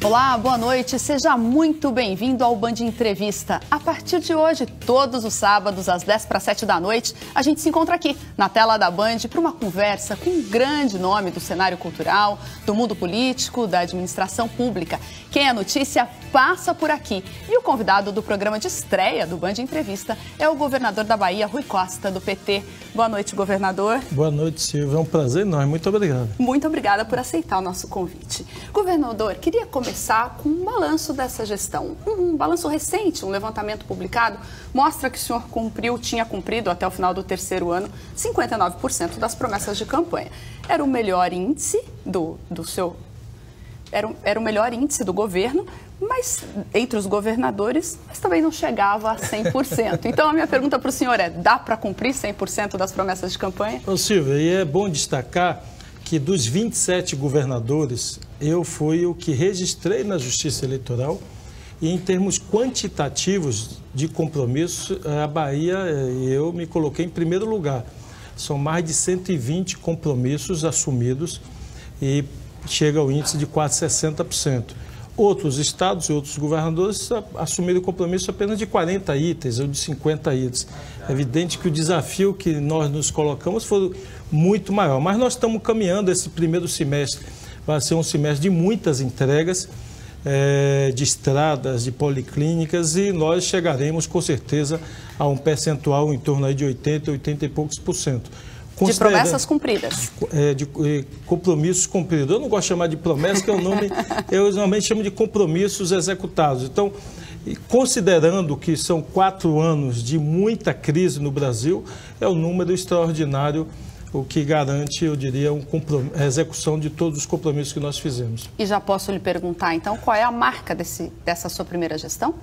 Olá, boa noite. Seja muito bem-vindo ao Band Entrevista. A partir de hoje, todos os sábados, às 10:50 da noite, a gente se encontra aqui, na tela da Band, para uma conversa com um grande nome do cenário cultural, do mundo político, da administração pública. Quem é notícia passa por aqui. E o convidado do programa de estreia do Band Entrevista é o governador da Bahia, Rui Costa, do PT. Boa noite, governador. Boa noite, Silvia. É um prazer enorme. Muito obrigado. Muito obrigada por aceitar o nosso convite. Governador, queria começar com um balanço dessa gestão. Um balanço recente, um levantamento publicado, mostra que o senhor tinha cumprido até o final do terceiro ano 59% das promessas de campanha. Era o melhor índice era o melhor índice do governo, mas entre os governadores, mas também não chegava a 100%. Então, a minha pergunta para o senhor é, dá para cumprir 100% das promessas de campanha? Ô, Silvia, e é bom destacar que dos 27 governadores, eu fui o que registrei na Justiça Eleitoral e em termos quantitativos de compromisso, a Bahia, eu me coloquei em primeiro lugar. São mais de 120 compromissos assumidos e chega ao índice de quase 60%. Outros estados e outros governadores assumiram compromisso apenas de 40 itens ou de 50 itens. É evidente que o desafio que nós nos colocamos foi muito maior, mas nós estamos caminhando esse primeiro semestre. Vai ser um semestre de muitas entregas, de estradas, de policlínicas, e nós chegaremos com certeza a um percentual em torno aí de 80 e poucos por cento. De promessas cumpridas. De compromissos cumpridos. Eu não gosto de chamar de promessa, que é o nome, eu normalmente chamo de compromissos executados. Então, considerando que são 4 anos de muita crise no Brasil, é um número extraordinário, o que garante, eu diria, a execução de todos os compromissos que nós fizemos. E já posso lhe perguntar, então, qual é a marca dessa sua primeira gestão?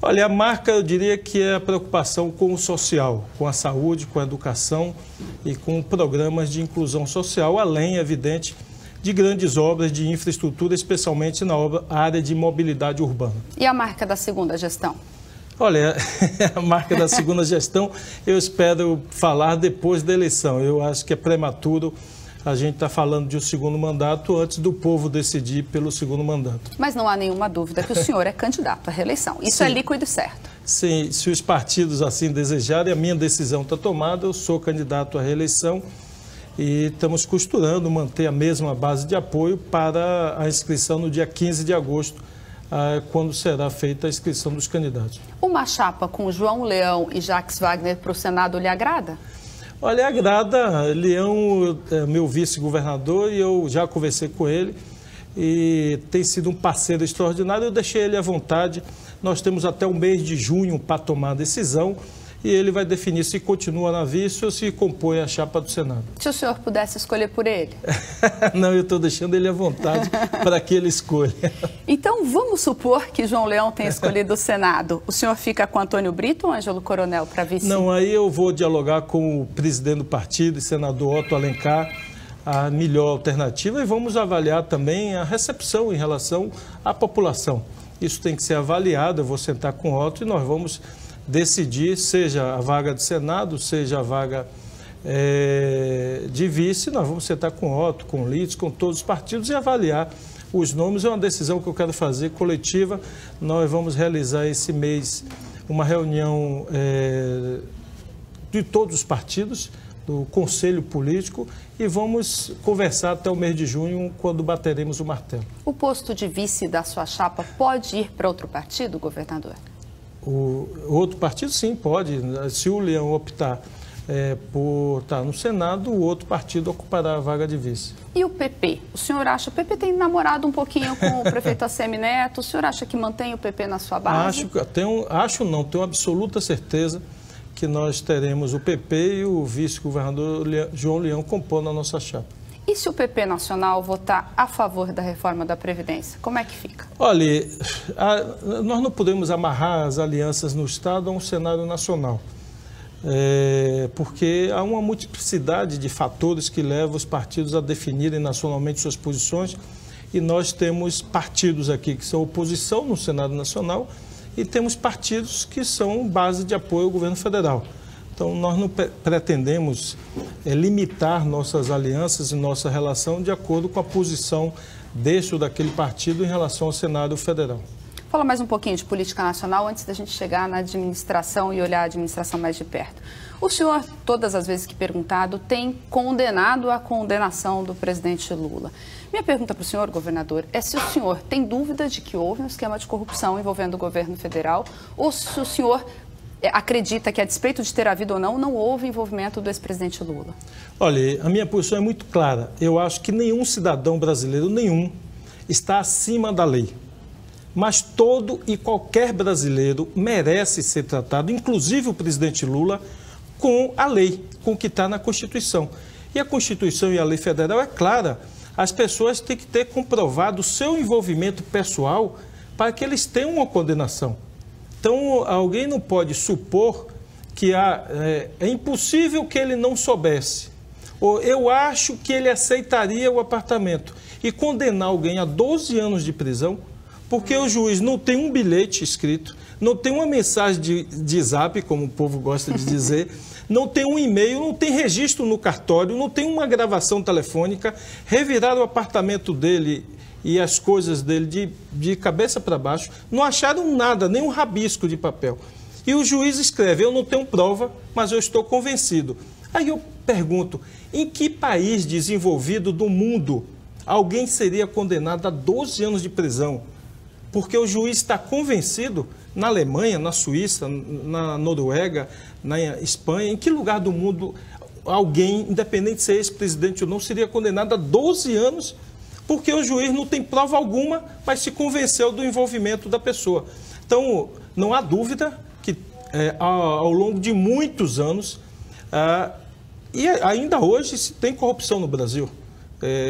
Olha, a marca, eu diria que é a preocupação com o social, com a saúde, com a educação e com programas de inclusão social, além, é evidente, de grandes obras de infraestrutura, especialmente na área de mobilidade urbana. E a marca da segunda gestão? Olha, a marca da segunda gestão eu espero falar depois da eleição. Eu acho que é prematuro a gente está falando de um segundo mandato antes do povo decidir pelo segundo mandato. Mas não há nenhuma dúvida que o senhor é candidato à reeleição. Isso é líquido e certo. Sim, se os partidos assim desejarem, a minha decisão está tomada, eu sou candidato à reeleição e estamos costurando manter a mesma base de apoio para a inscrição no dia 15 de agosto, quando será feita a inscrição dos candidatos. Uma chapa com João Leão e Jacques Wagner para o Senado lhe agrada? Olha, agrada. Leão é meu vice-governador e eu já conversei com ele e tem sido um parceiro extraordinário. Eu deixei ele à vontade. Nós temos até o mês de junho para tomar a decisão e ele vai definir se continua na vice ou se compõe a chapa do Senado. Se o senhor pudesse escolher por ele? Não, eu estou deixando ele à vontade para que ele escolha. Então, vamos supor que João Leão tenha escolhido o Senado. O senhor fica com Antônio Brito ou Ângelo Coronel para vice? Não, aí eu vou dialogar com o presidente do partido, senador Otto Alencar, a melhor alternativa, e vamos avaliar também a recepção em relação à população. Isso tem que ser avaliado, eu vou sentar com o Otto e nós vamos decidir, seja a vaga de Senado, seja a vaga de vice, nós vamos sentar com o Otto, com o Litz, com todos os partidos e avaliar os nomes. É uma decisão que eu quero fazer coletiva. Nós vamos realizar esse mês uma reunião de todos os partidos, do Conselho Político, e vamos conversar até o mês de junho, quando bateremos o martelo. O posto de vice da sua chapa pode ir para outro partido, governador? O outro partido, sim, pode. Se o Leão optar por estar no Senado, o outro partido ocupará a vaga de vice. E o PP? O senhor acha... O PP tem namorado um pouquinho com o prefeito ACM Neto. O senhor acha que mantém o PP na sua base? Tenho absoluta certeza que nós teremos o PP e o vice-governador João Leão compondo a nossa chapa. E se o PP nacional votar a favor da reforma da Previdência, como é que fica? Olha, nós não podemos amarrar as alianças no Estado a um cenário nacional, porque há uma multiplicidade de fatores que levam os partidos a definirem nacionalmente suas posições, e nós temos partidos aqui que são oposição no Senado Nacional e temos partidos que são base de apoio ao governo federal. Então, nós não pretendemos limitar nossas alianças e nossa relação de acordo com a posição deste ou daquele partido em relação ao Senado Federal. Fala mais um pouquinho de política nacional antes da gente chegar na administração e olhar a administração mais de perto. O senhor, todas as vezes que perguntado, tem condenado a condenação do presidente Lula. Minha pergunta para o senhor, governador, é se o senhor tem dúvida de que houve um esquema de corrupção envolvendo o governo federal ou se o senhor acredita que, a despeito de ter havido ou não houve envolvimento do ex-presidente Lula? Olha, a minha posição é muito clara. Eu acho que nenhum cidadão brasileiro, está acima da lei. Mas todo e qualquer brasileiro merece ser tratado, inclusive o presidente Lula, com a lei, com o que está na Constituição. E a Constituição e a lei federal é clara. As pessoas têm que ter comprovado o seu envolvimento pessoal para que eles tenham uma condenação. Então, alguém não pode supor que é impossível que ele não soubesse. Ou eu acho que ele aceitaria o apartamento. E condenar alguém a 12 anos de prisão, porque o juiz não tem um bilhete escrito, não tem uma mensagem de zap, como o povo gosta de dizer, não tem um e-mail, não tem registro no cartório, não tem uma gravação telefônica, reviraram o apartamento dele e as coisas dele de cabeça para baixo, não acharam nada, nem um rabisco de papel. E o juiz escreve, eu não tenho prova, mas eu estou convencido. Aí eu pergunto, em que país desenvolvido do mundo alguém seria condenado a 12 anos de prisão? Porque o juiz está convencido, na Alemanha, na Suíça, na Noruega, na Espanha, em que lugar do mundo alguém, independente de ser ex-presidente ou não, seria condenado a 12 anos, porque o juiz não tem prova alguma, mas se convenceu do envolvimento da pessoa. Então, não há dúvida que ao longo de muitos anos, e ainda hoje se tem corrupção no Brasil.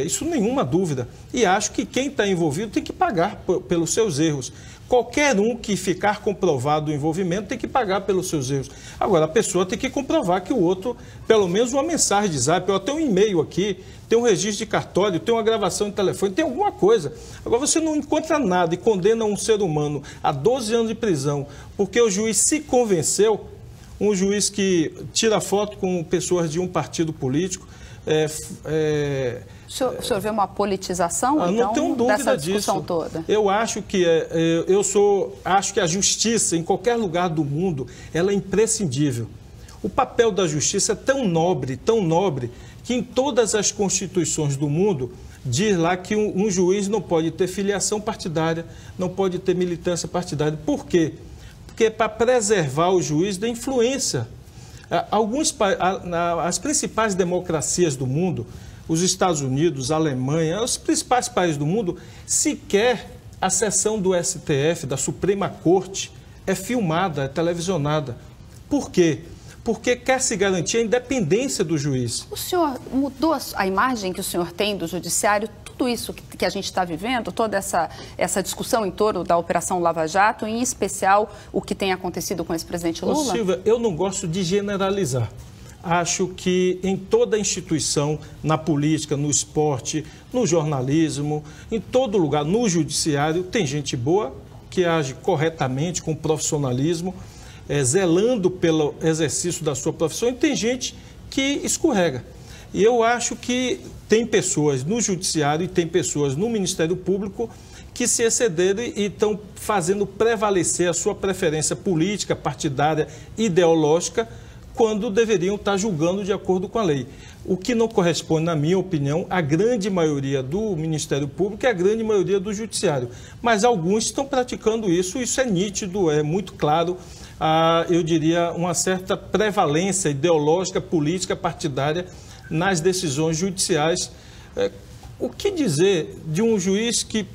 Isso nenhuma dúvida. E acho que quem está envolvido tem que pagar pelos seus erros. Qualquer um que ficar comprovado o envolvimento tem que pagar pelos seus erros. Agora, a pessoa tem que comprovar que o outro, pelo menos uma mensagem de zap, ou até um e-mail aqui, tem um registro de cartório, tem uma gravação de telefone, tem alguma coisa. Agora, você não encontra nada e condena um ser humano a 12 anos de prisão porque o juiz se convenceu, um juiz que tira foto com pessoas de um partido político. O senhor vê uma politização, então, não tenho dúvida dessa discussão disso. toda? Eu acho que acho que a justiça, em qualquer lugar do mundo, ela é imprescindível. O papel da justiça é tão nobre, que em todas as constituições do mundo diz lá que um juiz não pode ter filiação partidária, não pode ter militância partidária. Por quê? Porque é para preservar o juiz da influência. As principais democracias do mundo, os Estados Unidos, a Alemanha, os principais países do mundo, sequer a sessão do STF, da Suprema Corte, é filmada, é televisionada. Por quê? Porque quer se garantir a independência do juiz. O senhor mudou a imagem que o senhor tem do judiciário? Tudo isso que a gente está vivendo, toda essa discussão em torno da Operação Lava Jato, em especial o que tem acontecido com esse presidente Lula? Silvia, eu não gosto de generalizar. Acho que em toda instituição, na política, no esporte, no jornalismo, em todo lugar, no judiciário, tem gente boa que age corretamente, com profissionalismo, zelando pelo exercício da sua profissão, e tem gente que escorrega. E eu acho que tem pessoas no judiciário e tem pessoas no Ministério Público que se excederam e estão fazendo prevalecer a sua preferência política, partidária, ideológica, quando deveriam estar julgando de acordo com a lei. O que não corresponde, na minha opinião, à grande maioria do Ministério Público e à grande maioria do Judiciário. Mas alguns estão praticando isso é nítido, é muito claro, eu diria, uma certa prevalência ideológica, política, partidária nas decisões judiciais. O que dizer de um juiz que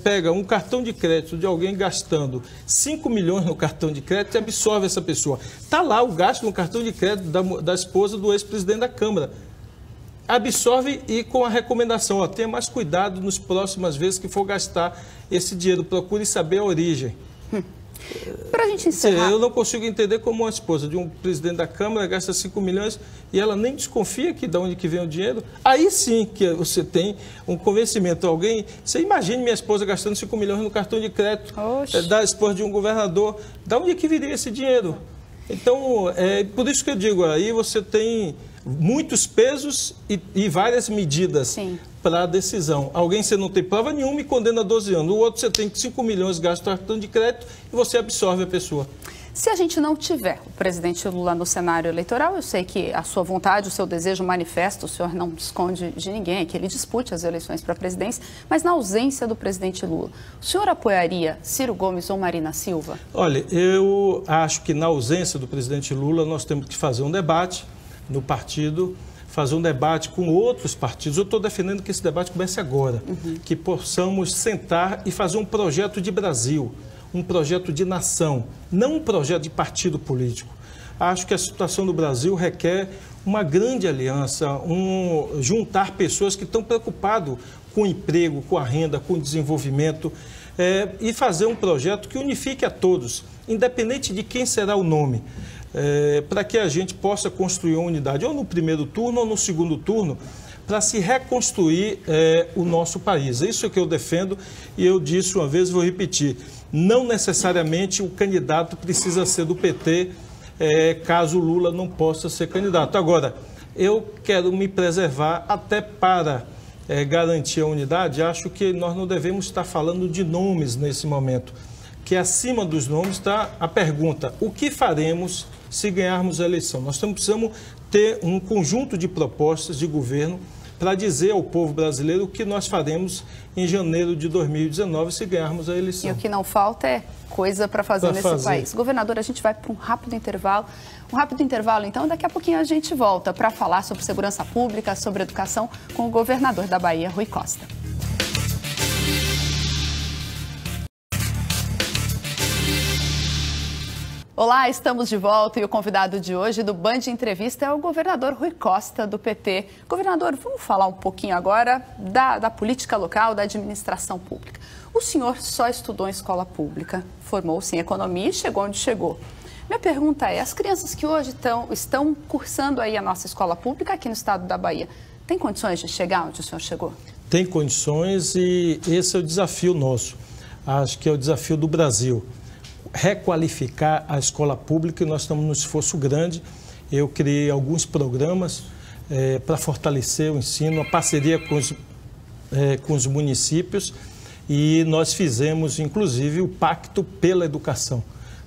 pega um cartão de crédito de alguém gastando 5 milhões no cartão de crédito e absorve essa pessoa? Está lá o gasto no cartão de crédito da esposa do ex-presidente da Câmara. Absorve e com a recomendação, tenha mais cuidado nas próximas vezes que for gastar esse dinheiro, procure saber a origem. Para a gente encerrar... Eu não consigo entender como uma esposa de um presidente da Câmara gasta 5 milhões e ela nem desconfia de onde que vem o dinheiro. Aí sim que você tem um convencimento. Você imagine minha esposa gastando 5 milhões no cartão de crédito da esposa de um governador. De onde que viria esse dinheiro? Então, por isso que eu digo, aí você tem muitos pesos e várias medidas para a decisão. Alguém você não tem prova nenhuma e condena a 12 anos. O outro você tem 5 milhões gasto no cartão de crédito e você absorve a pessoa. Se a gente não tiver o presidente Lula no cenário eleitoral, eu sei que a sua vontade, o seu desejo manifesto, o senhor não esconde de ninguém, que ele dispute as eleições para a presidência, mas na ausência do presidente Lula, o senhor apoiaria Ciro Gomes ou Marina Silva? Olha, eu acho que na ausência do presidente Lula, nós temos que fazer um debate no partido, fazer um debate com outros partidos. Eu estou defendendo que esse debate comece agora, que possamos sentar e fazer um projeto de Brasil, um projeto de nação, não um projeto de partido político. Acho que a situação do Brasil requer uma grande aliança, juntar pessoas que estão preocupadas com o emprego, com a renda, com o desenvolvimento, e fazer um projeto que unifique a todos, independente de quem será o nome, para que a gente possa construir uma unidade, ou no primeiro turno ou no segundo turno, para se reconstruir o nosso país. É isso que eu defendo e eu disse uma vez e vou repetir. Não necessariamente o candidato precisa ser do PT, caso o Lula não possa ser candidato. Agora, eu quero me preservar até para garantir a unidade. Acho que nós não devemos estar falando de nomes nesse momento, que acima dos nomes está a pergunta: o que faremos se ganharmos a eleição? Nós precisamos ter um conjunto de propostas de governo para dizer ao povo brasileiro o que nós faremos em janeiro de 2019 se ganharmos a eleição. E o que não falta é coisa para fazer nesse país. Governador, a gente vai para um rápido intervalo. Então, daqui a pouquinho a gente volta para falar sobre segurança pública, sobre educação, com o governador da Bahia, Rui Costa. Olá, estamos de volta e o convidado de hoje do Band Entrevista é o governador Rui Costa, do PT. Governador, vamos falar um pouquinho agora da política local, da administração pública. O senhor só estudou em escola pública, formou-se em economia e chegou onde chegou. Minha pergunta é, as crianças que hoje estão cursando aí a nossa escola pública aqui no estado da Bahia, têm condições de chegar onde o senhor chegou? Tem condições e esse é o desafio nosso. Acho que é o desafio do Brasil. Requalificar a escola pública e nós estamos num esforço grande. Eu criei alguns programas para fortalecer o ensino, a parceria com os municípios e nós fizemos inclusive o Pacto pela Educação,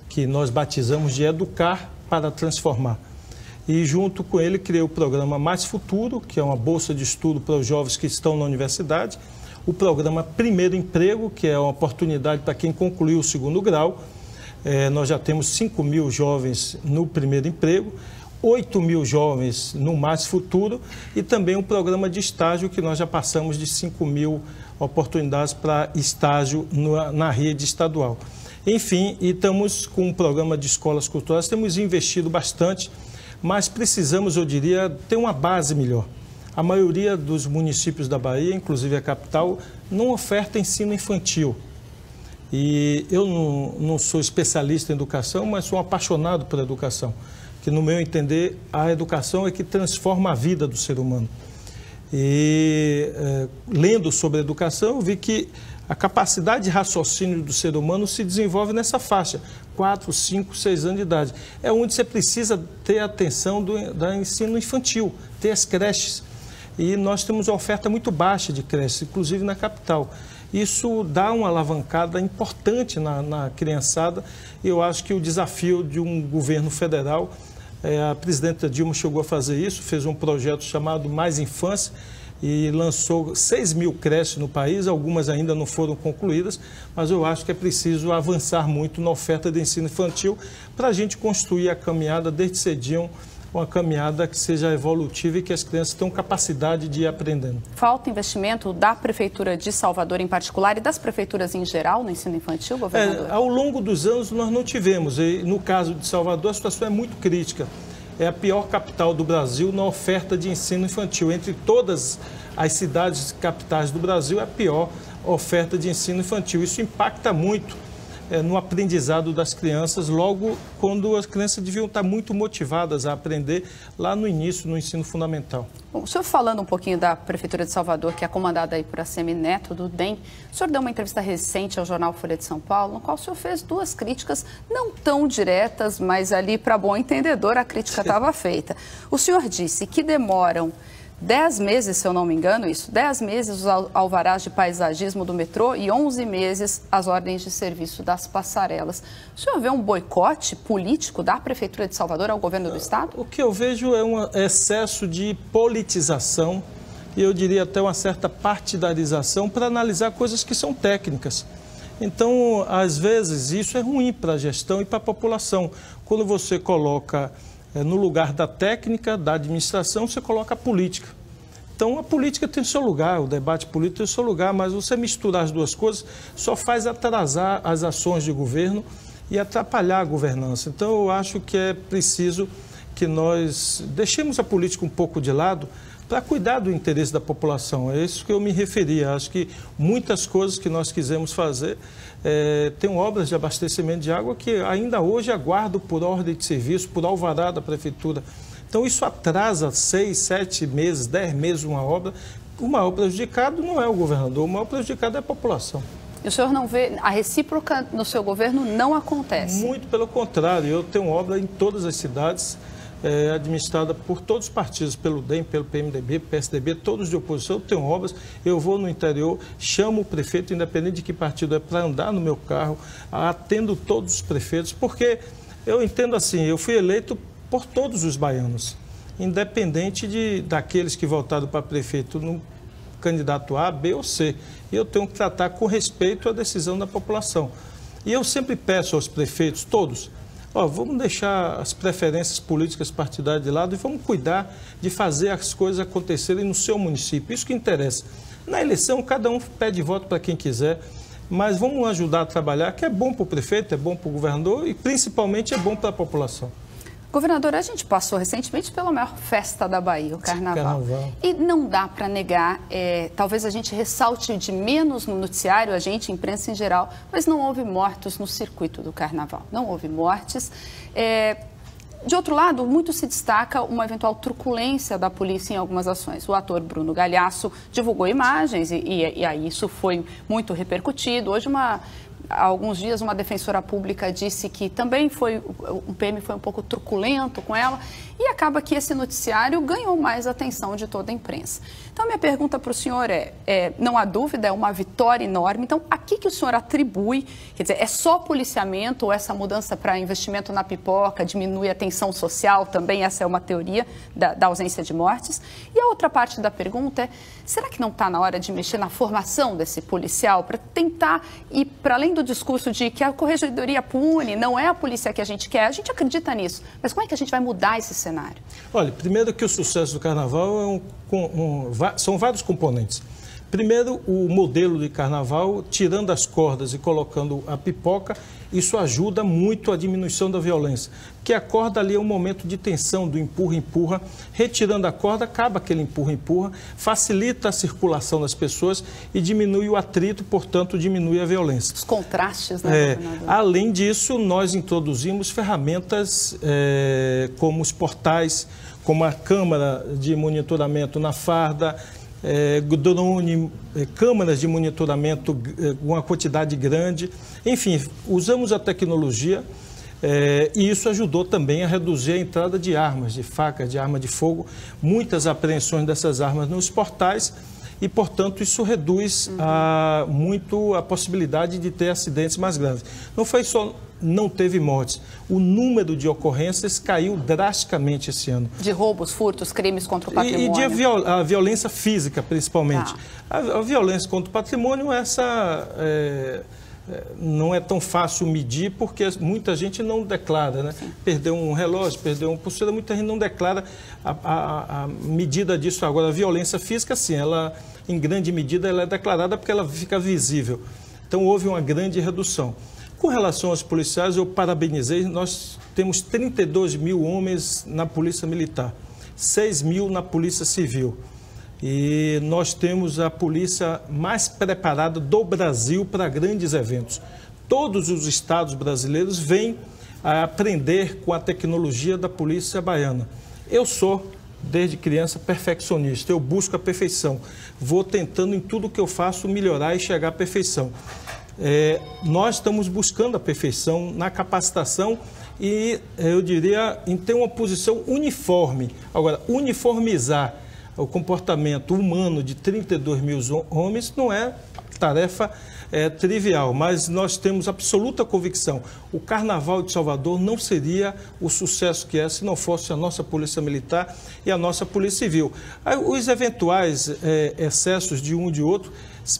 que nós batizamos de Educar para Transformar. E junto com ele criei o programa Mais Futuro, que é uma bolsa de estudo para os jovens que estão na universidade, o programa Primeiro Emprego, que é uma oportunidade para quem concluiu o segundo grau. Nós já temos 5 mil jovens no primeiro emprego, 8 mil jovens no Mais Futuro e também um programa de estágio que nós já passamos de 5 mil oportunidades para estágio na rede estadual. Enfim, e estamos com um programa de escolas culturais, temos investido bastante, mas precisamos, eu diria, ter uma base melhor. A maioria dos municípios da Bahia, inclusive a capital, não oferta ensino infantil. E eu não sou especialista em educação, mas sou apaixonado por educação, que no meu entender a educação é que transforma a vida do ser humano. E lendo sobre educação, eu vi que a capacidade de raciocínio do ser humano se desenvolve nessa faixa, 4, 5, 6 anos de idade. É onde você precisa ter a atenção do ensino infantil, ter as creches. E nós temos uma oferta muito baixa de creches, inclusive na capital. Isso dá uma alavancada importante na criançada e eu acho que o desafio de um governo federal, a presidenta Dilma chegou a fazer isso, fez um projeto chamado Mais Infância e lançou 6 mil creches no país, algumas ainda não foram concluídas, mas eu acho que é preciso avançar muito na oferta de ensino infantil para a gente construir a caminhada desde cedinho, uma caminhada que seja evolutiva e que as crianças tenham capacidade de ir aprendendo. Falta investimento da Prefeitura de Salvador em particular e das prefeituras em geral no ensino infantil, governador? Ao longo dos anos nós não tivemos, e no caso de Salvador a situação é muito crítica. É a pior capital do Brasil na oferta de ensino infantil. Entre todas as cidades capitais do Brasil é a pior oferta de ensino infantil. Isso impacta muito no aprendizado das crianças, logo quando as crianças deviam estar muito motivadas a aprender lá no início, no ensino fundamental. Bom, o senhor falando um pouquinho da Prefeitura de Salvador, que é comandada aí por ACM Neto, do DEM, o senhor deu uma entrevista recente ao jornal Folha de São Paulo, no qual o senhor fez duas críticas, não tão diretas, mas ali, para bom entendedor, a crítica estava feita. O senhor disse que demoram 10 meses, se eu não me engano, 10 meses os alvarás de paisagismo do metrô e 11 meses as ordens de serviço das passarelas. O senhor vê um boicote político da Prefeitura de Salvador ao governo do Estado? O que eu vejo é um excesso de politização e eu diria até uma certa partidarização para analisar coisas que são técnicas. Então, às vezes, isso é ruim para a gestão e para a população. Quando você coloca no lugar da técnica, da administração, você coloca a política. Então, a política tem o seu lugar, o debate político tem o seu lugar, mas você misturar as duas coisas só faz atrasar as ações de governo e atrapalhar a governança. Então, eu acho que é preciso que nós deixemos a política um pouco de lado para cuidar do interesse da população. É isso que eu me referia. Acho que muitas coisas que nós quisemos fazer, tem obras de abastecimento de água que ainda hoje aguardam por ordem de serviço, por alvará da Prefeitura. Então isso atrasa 6, 7 meses, 10 meses uma obra. O maior prejudicado não é o governador, o maior prejudicado é a população. E o senhor não vê, a recíproca no seu governo não acontece? Muito pelo contrário, eu tenho obra em todas as cidades, administrada por todos os partidos, pelo DEM, pelo PMDB, PSDB, todos de oposição. Eu tenho obras, eu vou no interior, chamo o prefeito, independente de que partido é, para andar no meu carro, atendo todos os prefeitos, porque eu entendo assim, eu fui eleito por todos os baianos, independente daqueles que votaram para prefeito no candidato A, B ou C. Eu tenho que tratar com respeito a decisão da população. E eu sempre peço aos prefeitos, todos, vamos deixar as preferências políticas partidárias de lado e vamos cuidar de fazer as coisas acontecerem no seu município. Isso que interessa. Na eleição, cada um pede voto para quem quiser, mas vamos ajudar a trabalhar, que é bom para o prefeito, é bom para o governador e principalmente é bom para a população. Governador, a gente passou recentemente pela maior festa da Bahia, o Carnaval. E não dá para negar, talvez a gente ressalte de menos no noticiário, a gente, imprensa em geral, mas não houve mortos no circuito do Carnaval. Não houve mortes. De outro lado, muito se destaca uma eventual truculência da polícia em algumas ações. O ator Bruno Galhaço divulgou imagens e aí isso foi muito repercutido. Hoje, há alguns dias, uma defensora pública disse que também o PM foi um pouco truculento com ela e acaba que esse noticiário ganhou mais atenção de toda a imprensa. Então, minha pergunta para o senhor não há dúvida, é uma vitória enorme. Então, a que o senhor atribui? Quer dizer, é só policiamento ou essa mudança para investimento na pipoca diminui a tensão social? Também essa é uma teoria da ausência de mortes. E a outra parte da pergunta é, será que não está na hora de mexer na formação desse policial para tentar ir para além do discurso de que a corregedoria pune, não é a polícia que a gente quer? A gente acredita nisso, mas como é que a gente vai mudar esse cenário? Olha, primeiro que o sucesso do Carnaval são vários componentes. Primeiro, o modelo de Carnaval, tirando as cordas e colocando a pipoca, isso ajuda muito a diminuição da violência. Porque a corda ali é um momento de tensão, do empurra-empurra. Retirando a corda, acaba aquele empurra-empurra, facilita a circulação das pessoas e diminui o atrito, portanto, diminui a violência. Os contrastes, né, governador? Além disso, nós introduzimos ferramentas como os portais, como a câmara de monitoramento na farda, drone, câmaras de monitoramento, uma quantidade grande. Enfim, usamos a tecnologia e isso ajudou também a reduzir a entrada de armas, de facas, de arma de fogo, muitas apreensões dessas armas nos portais e, portanto, isso reduz muito a possibilidade de ter acidentes mais graves. Não foi só... Não teve mortes. O número de ocorrências caiu drasticamente esse ano. De roubos, furtos, crimes contra o patrimônio. E de a violência física, principalmente. A violência contra o patrimônio, não é tão fácil medir, porque muita gente não declara, né? Perdeu um relógio, perdeu uma pulseira, muita gente não declara a medida disso. Agora, a violência física, sim, ela, em grande medida, ela é declarada porque ela fica visível. Então, houve uma grande redução. Com relação aos policiais, eu parabenizei, nós temos 32 mil homens na Polícia Militar, 6 mil na Polícia Civil. E nós temos a polícia mais preparada do Brasil para grandes eventos. todos os estados brasileiros vêm a aprender com a tecnologia da polícia baiana. Eu sou, desde criança, perfeccionista. Eu busco a perfeição. Vou tentando em tudo que eu faço melhorar e chegar à perfeição. Nós estamos buscando a perfeição na capacitação e, eu diria, em ter uma posição uniforme. Agora, uniformizar o comportamento humano de 32 mil homens não é tarefa trivial, mas nós temos absoluta convicção. O Carnaval de Salvador não seria o sucesso que é se não fosse a nossa Polícia Militar e a nossa Polícia Civil. Os eventuais excessos de um e de outro,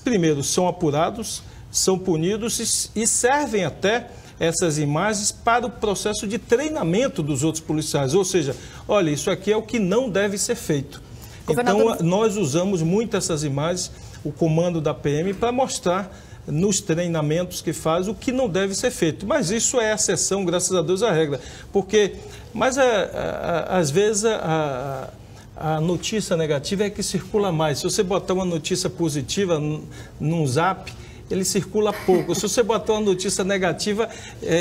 primeiro, são apurados, são punidos e servem até essas imagens para o processo de treinamento dos outros policiais. Ou seja, olha, isso aqui é o que não deve ser feito. Então, nós usamos muito essas imagens, o comando da PM, para mostrar nos treinamentos que faz o que não deve ser feito. Mas isso é exceção, graças a Deus, à regra. Mas às vezes a notícia negativa é que circula mais. Se você botar uma notícia positiva num zap, ele circula pouco. Se você botar uma notícia negativa,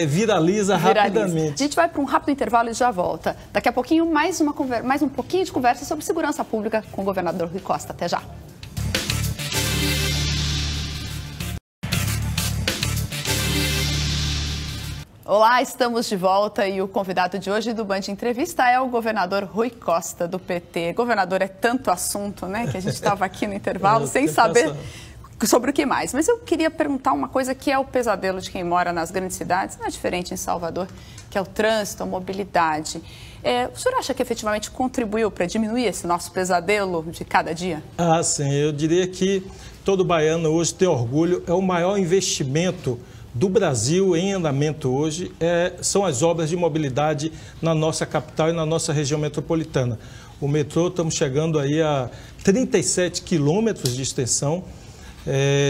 viraliza rapidamente. A gente vai para um rápido intervalo e já volta. Daqui a pouquinho, mais um pouquinho de conversa sobre segurança pública com o governador Rui Costa. Até já. Olá, estamos de volta e o convidado de hoje do Band Entrevista é o governador Rui Costa, do PT. Governador, é tanto assunto, né, que a gente estava aqui no intervalo sem saber sobre o que mais. Mas eu queria perguntar uma coisa que é o pesadelo de quem mora nas grandes cidades, não é diferente em Salvador, que é o trânsito, a mobilidade. O senhor acha que efetivamente contribuiu para diminuir esse nosso pesadelo de cada dia? Ah, sim. Eu diria que todo baiano hoje tem orgulho. É o maior investimento do Brasil em andamento hoje, são as obras de mobilidade na nossa capital e na nossa região metropolitana. O metrô, estamos chegando aí a 37 quilômetros de extensão.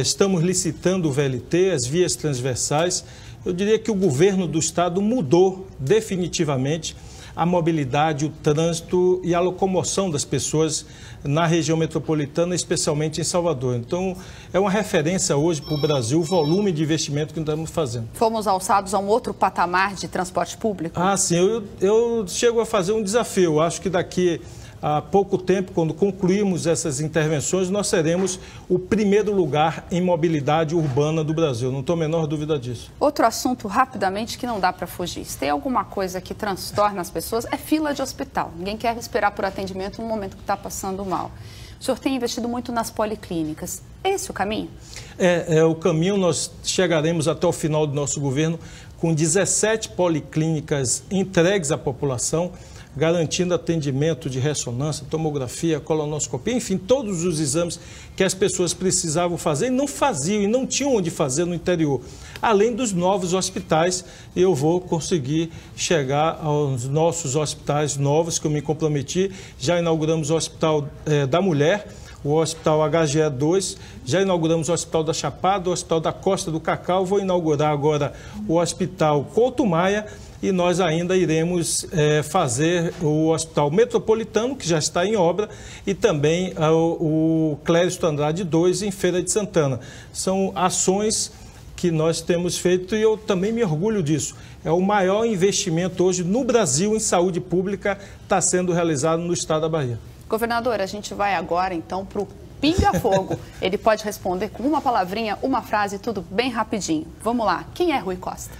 Estamos licitando o VLT, as vias transversais. Eu diria que o governo do estado mudou definitivamente a mobilidade, o trânsito e a locomoção das pessoas na região metropolitana, especialmente em Salvador. Então, é uma referência hoje para o Brasil o volume de investimento que estamos fazendo. Fomos alçados a um outro patamar de transporte público? Ah, sim. Eu chego a fazer um desafio. Eu acho que daqui a pouco tempo, quando concluirmos essas intervenções, nós seremos o primeiro lugar em mobilidade urbana do Brasil. Não tenho a menor dúvida disso. Outro assunto, rapidamente, que não dá para fugir. Se tem alguma coisa que transtorna as pessoas, é fila de hospital. Ninguém quer esperar por atendimento no momento que está passando mal. O senhor tem investido muito nas policlínicas. É esse o caminho? É o caminho. Nós chegaremos até o final do nosso governo com 17 policlínicas entregues à população, garantindo atendimento de ressonância, tomografia, colonoscopia, enfim, todos os exames que as pessoas precisavam fazer e não faziam e não tinham onde fazer no interior. Além dos novos hospitais, eu vou conseguir chegar aos nossos hospitais novos que eu me comprometi. Já inauguramos o Hospital da Mulher, o Hospital HGE2, já inauguramos o Hospital da Chapada, o Hospital da Costa do Cacau, vou inaugurar agora o Hospital Couto Maia, e nós ainda iremos fazer o Hospital Metropolitano, que já está em obra, e também o Clériston Andrade 2 em Feira de Santana. São ações que nós temos feito e eu também me orgulho disso. É o maior investimento hoje no Brasil em saúde pública, está sendo realizado no estado da Bahia. Governador, a gente vai agora então para o Pinga Fogo. Ele pode responder com uma palavrinha, uma frase, tudo bem rapidinho. Vamos lá, quem é Rui Costa?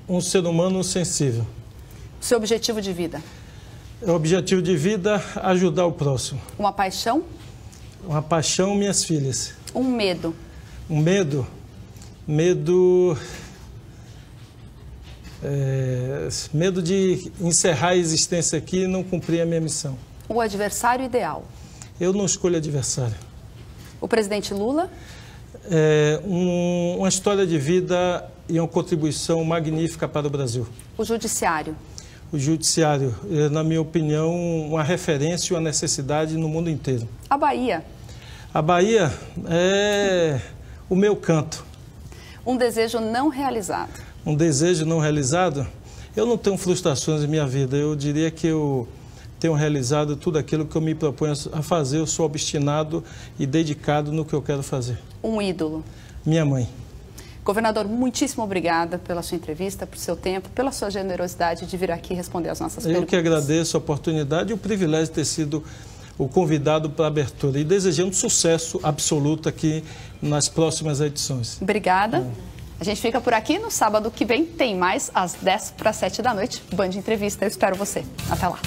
Um ser humano sensível. Seu objetivo de vida? O objetivo de vida, ajudar o próximo. Uma paixão? Uma paixão, minhas filhas. Um medo? Um medo? Medo de encerrar a existência aqui e não cumprir a minha missão. O adversário ideal? Eu não escolho adversário. O presidente Lula? Uma história de vida e uma contribuição magnífica para o Brasil. O judiciário? O judiciário, na minha opinião, uma referência e uma necessidade no mundo inteiro. A Bahia? A Bahia é o meu canto. Um desejo não realizado? Um desejo não realizado? Eu não tenho frustrações em minha vida. Eu diria que eu tenho realizado tudo aquilo que eu me proponho a fazer. Eu sou obstinado e dedicado no que eu quero fazer. Um ídolo? Minha mãe. Governador, muitíssimo obrigada pela sua entrevista, por seu tempo, pela sua generosidade de vir aqui responder as nossas perguntas. Eu que agradeço a oportunidade e o privilégio de ter sido o convidado para a abertura e desejando sucesso absoluto aqui nas próximas edições. Obrigada. A gente fica por aqui. No sábado que vem tem mais às 6:50 da noite. Band Entrevista. Eu espero você. Até lá.